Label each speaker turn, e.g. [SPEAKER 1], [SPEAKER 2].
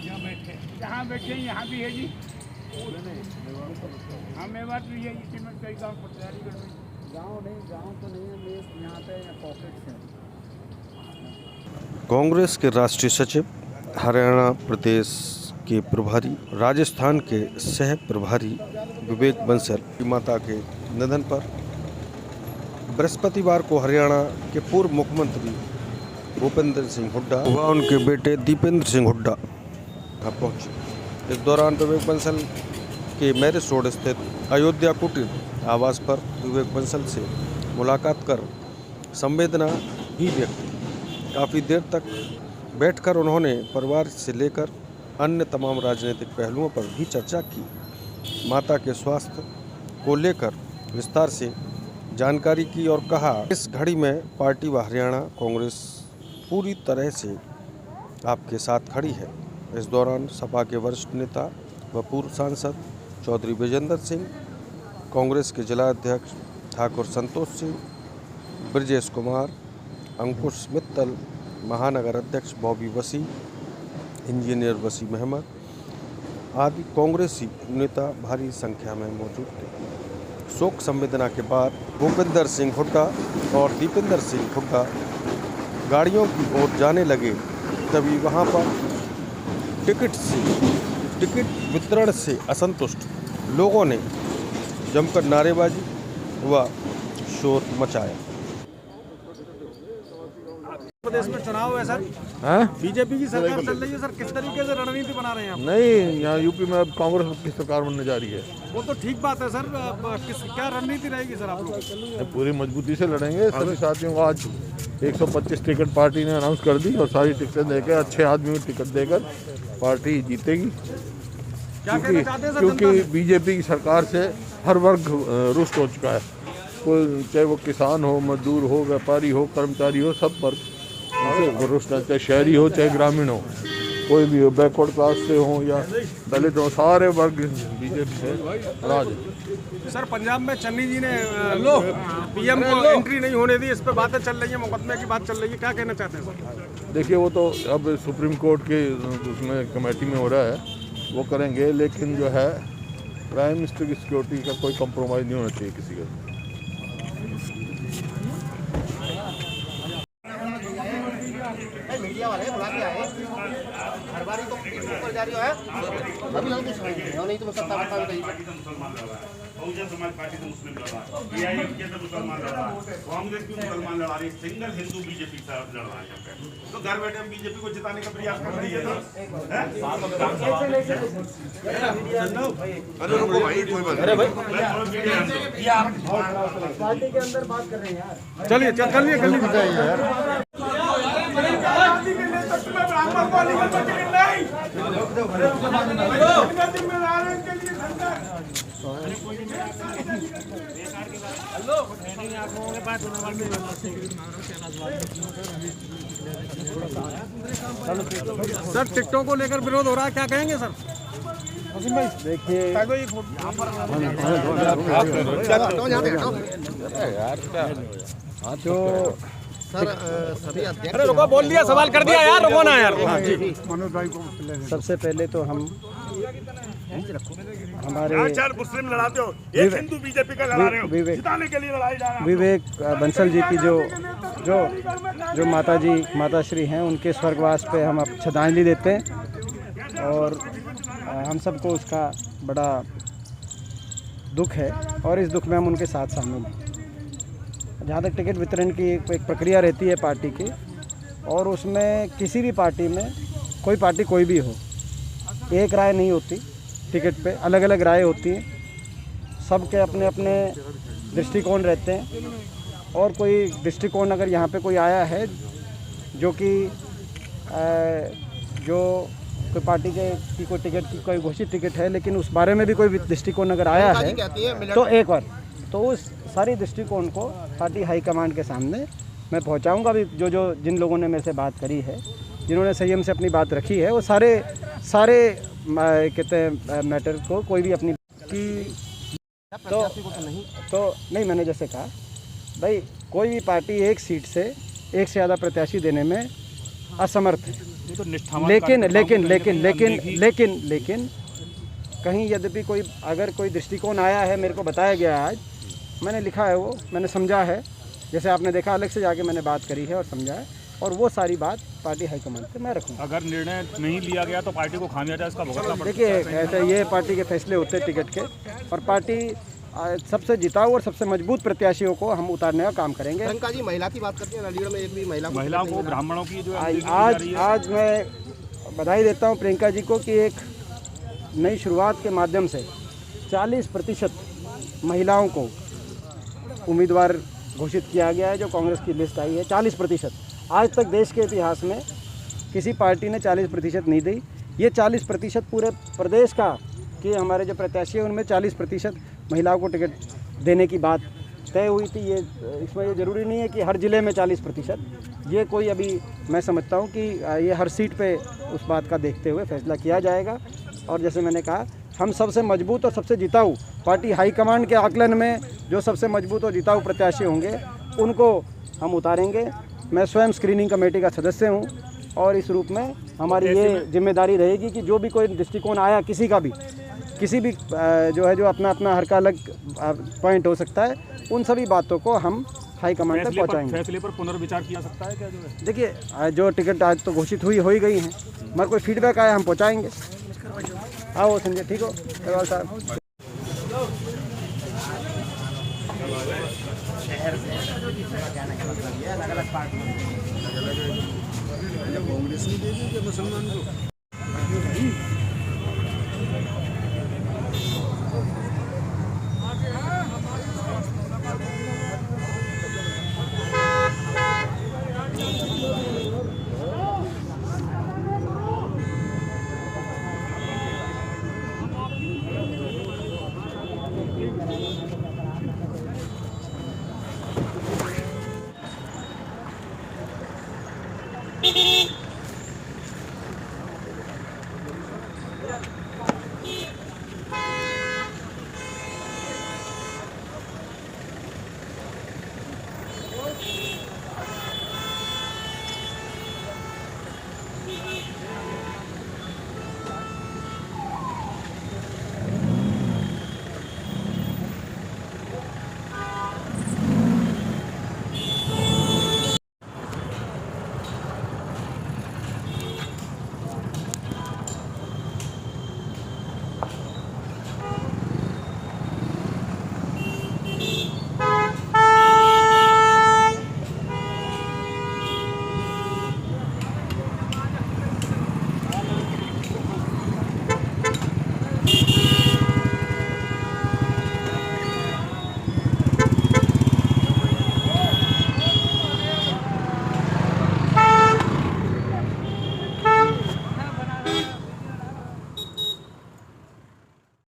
[SPEAKER 1] यहाँ बैठे, जहाँ बैठे यहाँ भी है जी। हाँ मेवात भी है, इसी में कई गाँव पड़ते हैं।
[SPEAKER 2] गाँव तो नहीं है, मेस यहाँ पे पॉकेट्स हैं।
[SPEAKER 3] कांग्रेस के राष्ट्रीय सचिव, हरियाणा प्रदेश के प्रभारी, राजस्थान के सह प्रभारी विवेक बंसल की माता के निधन पर बृहस्पतिवार को हरियाणा के पूर्व मुख्यमंत्री भूपेंद्र सिंह हुड्डा व उनके बेटे दीपेंद्र सिंह हुड्डा पहुंचे। इस दौरान विवेक बंसल के मैरिज रोड स्थित अयोध्या कुटीर आवास पर विवेक बंसल से मुलाकात कर संवेदना भी व्यक्त की। काफ़ी देर तक बैठकर उन्होंने परिवार से लेकर अन्य तमाम राजनीतिक पहलुओं पर भी चर्चा की। माता के स्वास्थ्य को लेकर विस्तार से जानकारी की और कहा, इस घड़ी में पार्टी व हरियाणा कांग्रेस पूरी तरह से आपके साथ खड़ी है। इस दौरान सपा के वरिष्ठ नेता व पूर्व सांसद चौधरी विजेंद्र सिंह, कांग्रेस के जिला अध्यक्ष ठाकुर संतोष सिंह, ब्रजेश कुमार, अंकुश मित्तल, महानगर अध्यक्ष बॉबी वसी, इंजीनियर वसीम अहमद आदि कांग्रेसी नेता भारी संख्या में मौजूद थे। शोक संवेदना के बाद भूपेंद्र सिंह हुड्डा और दीपेंद्र सिंह हुड्डा गाड़ियों की ओर जाने लगे, तभी वहां पर टिकट वितरण से असंतुष्ट लोगों ने जमकर नारेबाजी व शोर मचाया।
[SPEAKER 4] प्रदेश में चुनाव है सर, बीजेपी की सरकार चल रही है सर, किस तरीके से रणनीति बना रहे हैं आप?
[SPEAKER 5] नहीं, यहाँ यूपी में अब कांग्रेस की सरकार बनने जा रही है।
[SPEAKER 4] वो तो ठीक बात है सर, क्या रणनीति रहेगी सर आप लोग?
[SPEAKER 5] पूरी मजबूती से लड़ेंगे सभी साथियों को। आज 125 टिकट पार्टी ने अनाउंस कर दी और सारी टिकटें देकर अच्छे आदमी को टिकट देकर पार्टी जीतेगी। क्योंकि बीजेपी की सरकार से हर वर्ग रुष्ट हो चुका है। कोई चाहे वो किसान हो, मजदूर हो, व्यापारी हो, कर्मचारी हो, सब वर्ग रुष्ट है। चाहे शहरी हो चाहे ग्रामीण हो, कोई भी हो, बैकवर्ड क्लास से हो या दलित हो, सारे वर्ग बीजेपी से नाराज है।
[SPEAKER 4] सर पंजाब में चन्नी जी ने पीएम को एंट्री नहीं होने दी, इस पर बातें चल रही है, मुकदमे की बात चल रही है, क्या कहना चाहते हैं सर?
[SPEAKER 5] देखिए, वो तो अब सुप्रीम कोर्ट के उसमें कमेटी में हो रहा है, वो करेंगे। लेकिन जो है प्राइम मिनिस्टर की सिक्योरिटी का कोई कॉम्प्रोमाइज़ नहीं होना चाहिए किसी का।
[SPEAKER 6] मीडिया वाले बुला के आए, हर बारी तो ऊपर जारी है, अभी हम कुछ नहीं तो सत्ता बता भी
[SPEAKER 7] बहुजन समाज पार्टी से मुस्लिम लड़ रहा है, एआईएमके से मुसलमान लड़ रहा है, कांग्रेस भी मुसलमान लड़ रही है, सिंगल हिंदू बीजेपी से लड़ रहा है। तो घर बैठे हम बीजेपी को जिताने का प्रयास कर रही है।
[SPEAKER 2] पार्टी के अंदर बात कर रहे हैं यार।
[SPEAKER 4] चलिए कर लिए सर, टिकटों को लेकर विरोध हो रहा है, क्या कहेंगे सर?
[SPEAKER 2] देखिए, जो
[SPEAKER 6] सभी अध्यक्ष,
[SPEAKER 4] अरे रुको, बोल दिया, सवाल कर दिया यार, रुको ना यार।
[SPEAKER 2] सबसे पहले तो हम हमारे
[SPEAKER 7] मुस्लिम लड़ाते हो, एक हिंदू बीजेपी का लड़ा रहे हो, जिताने के लिए लड़ाई जा रहा है।
[SPEAKER 2] विवेक बंसल जी की जो माता श्री हैं, उनके स्वर्गवास पे हम अब श्रद्धांजलि देते हैं और हम सबको उसका बड़ा दुख है और इस दुख में हम उनके साथ शामिल हैं। जहाँ तक टिकट वितरण की एक प्रक्रिया रहती है पार्टी की, और उसमें किसी भी पार्टी में कोई पार्टी कोई भी हो, एक राय नहीं होती टिकट पे, अलग अलग राय होती हैं, सबके अपने अपने दृष्टिकोण रहते हैं। और कोई दृष्टिकोण अगर यहाँ पे कोई आया है जो कि जो कोई पार्टी की कोई टिकट की कोई घोषित टिकट है, लेकिन उस बारे में भी कोई दृष्टिकोण अगर आया है तो एक बार तो उस सारी दृष्टिकोण को पार्टी हाईकमांड के सामने मैं पहुंचाऊंगा। अभी जिन लोगों ने मेरे से बात करी है, जिन्होंने संयम से अपनी बात रखी है, वो सारे कहते हैं मैटर को कोई भी अपनी की तो नहीं, मैंने जैसे कहा भाई, कोई भी पार्टी एक सीट से एक से ज़्यादा प्रत्याशी देने में असमर्थ है।
[SPEAKER 1] तो निष्ठावान
[SPEAKER 2] लेकिन लेकिन
[SPEAKER 1] कार्यकर्ताओं
[SPEAKER 2] लेकिन
[SPEAKER 1] को
[SPEAKER 2] लेकिन लेकिन लेकिन कहीं यद्यपि कोई अगर कोई दृष्टिकोण आया है, मेरे को बताया गया है, आज मैंने लिखा है, वो मैंने समझा है, जैसे आपने देखा अलग से जाके मैंने बात करी है और समझा है, और वो सारी बात पार्टी हाईकमान से मैं रखूँगा।
[SPEAKER 1] अगर निर्णय नहीं लिया गया तो पार्टी को खामियाजा इसका भुगतना पड़ता
[SPEAKER 2] देखिए ऐसे ये पार्टी के फैसले होते हैं टिकट के, और पार्टी सबसे जिताऊ और सबसे मजबूत प्रत्याशियों को हम उतारने का काम करेंगे।
[SPEAKER 6] प्रियंका जी महिला की बात करती हैं, अलीगढ़ में एक भी महिला
[SPEAKER 1] महिलाओं को, ब्राह्मणों की जो
[SPEAKER 2] आज मैं बधाई देता हूँ प्रियंका जी को कि एक नई शुरुआत के माध्यम से 40% महिलाओं को उम्मीदवार घोषित किया गया है। जो कांग्रेस की लिस्ट आई है 40%, आज तक देश के इतिहास में किसी पार्टी ने 40% नहीं दी। ये 40% पूरे प्रदेश का कि हमारे जो प्रत्याशी हैं उनमें 40% महिलाओं को टिकट देने की बात तय हुई थी। ये इसमें ये ज़रूरी नहीं है कि हर ज़िले में 40%, ये कोई अभी मैं समझता हूँ कि ये हर सीट पे उस बात का देखते हुए फैसला किया जाएगा। और जैसे मैंने कहा, हम सबसे मजबूत और सबसे जिताऊ पार्टी हाईकमान के आकलन में जो सबसे मजबूत और जिताऊ प्रत्याशी होंगे उनको हम उतारेंगे। मैं स्वयं स्क्रीनिंग कमेटी का सदस्य हूँ और इस रूप में हमारी ये जिम्मेदारी रहेगी कि जो भी कोई दृष्टिकोण आया किसी भी जो है, जो अपना अपना हर का अलग पॉइंट हो सकता है, उन सभी बातों को हम हाईकमान तक पहुँचाएंगे।
[SPEAKER 1] फैसले पर पुनर्विचार किया सकता है क्या? जो है
[SPEAKER 2] देखिए जो टिकट आज तो घोषित हो ही गई हैं, मगर कोई फीडबैक आया हम पहुँचाएंगे। आओ संजय, ठीक हो अग्रवाल साहब।
[SPEAKER 6] शहर से जाने का मतलब ये अलग अलग पार्टी
[SPEAKER 4] कांग्रेस ने दे दी मुसलमान को।